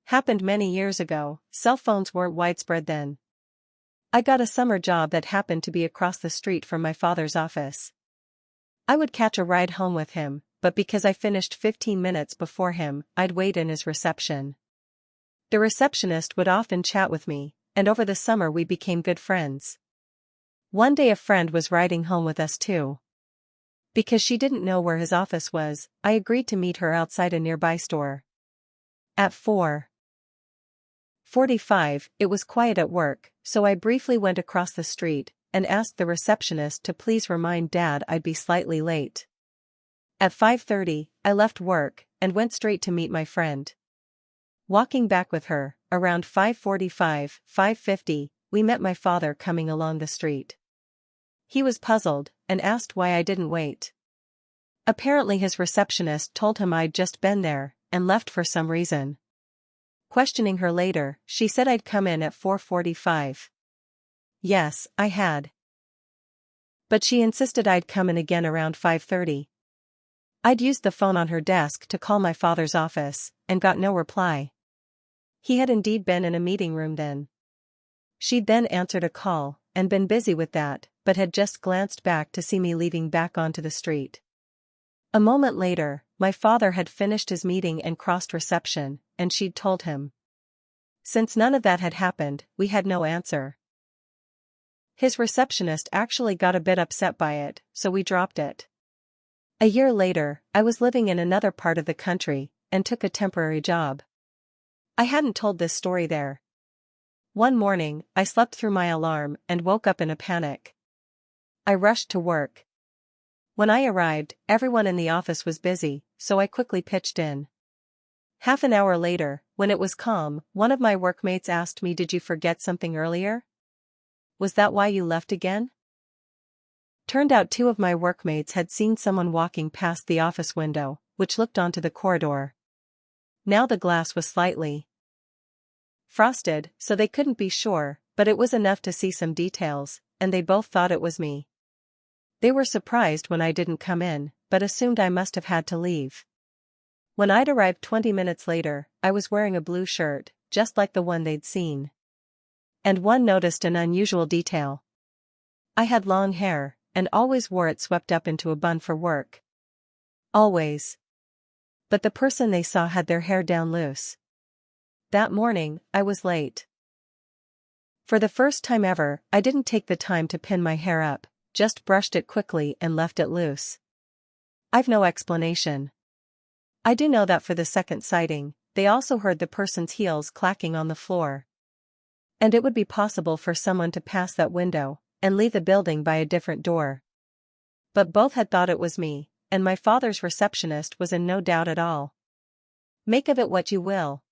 Happened many years ago, cell phones weren't widespread then. I got a summer job that happened to be across the street from my father's office. I would catch a ride home with him, but because I finished 15 minutes before him, I'd wait in his reception. The receptionist would often chat with me, and over the summer we became good friends. One day a friend was riding home with us too. Because she didn't know where his office was, I agreed to meet her outside a nearby store. At 4:45, it was quiet at work, so I briefly went across the street and asked the receptionist to please remind Dad I'd be slightly late. At 5:30, I left work and went straight to meet my friend. Walking back with her, around 5:45, 5:50, we met my father coming along the street. He was puzzled and asked why I didn't wait. Apparently his receptionist told him I'd just been there and left for some reason. Questioning her later, she said I'd come in at 4:45. Yes, I had. But she insisted I'd come in again around 5:30. I'd used the phone on her desk to call my father's office, and got no reply. He had indeed been in a meeting room then. She'd then answered a call, and been busy with that, but had just glanced back to see me leaving back onto the street. A moment later, my father had finished his meeting and crossed reception, and she'd told him. Since none of that had happened, we had no answer. His receptionist actually got a bit upset by it, so we dropped it. A year later, I was living in another part of the country, and took a temporary job. I hadn't told this story there. One morning, I slept through my alarm and woke up in a panic. I rushed to work. When I arrived, everyone in the office was busy, so I quickly pitched in. Half an hour later, when it was calm, one of my workmates asked me, "Did you forget something earlier? Was that why you left again?" Turned out two of my workmates had seen someone walking past the office window, which looked onto the corridor. Now the glass was slightly frosted, so they couldn't be sure, but it was enough to see some details, and they both thought it was me. They were surprised when I didn't come in, but assumed I must have had to leave. When I'd arrived 20 minutes later, I was wearing a blue shirt, just like the one they'd seen. And one noticed an unusual detail. I had long hair, and always wore it swept up into a bun for work. Always. But the person they saw had their hair down loose. That morning, I was late. For the first time ever, I didn't take the time to pin my hair up, just brushed it quickly and left it loose. I've no explanation. I do know that for the second sighting, they also heard the person's heels clacking on the floor. And it would be possible for someone to pass that window and leave the building by a different door. But both had thought it was me, and my father's receptionist was in no doubt at all. Make of it what you will.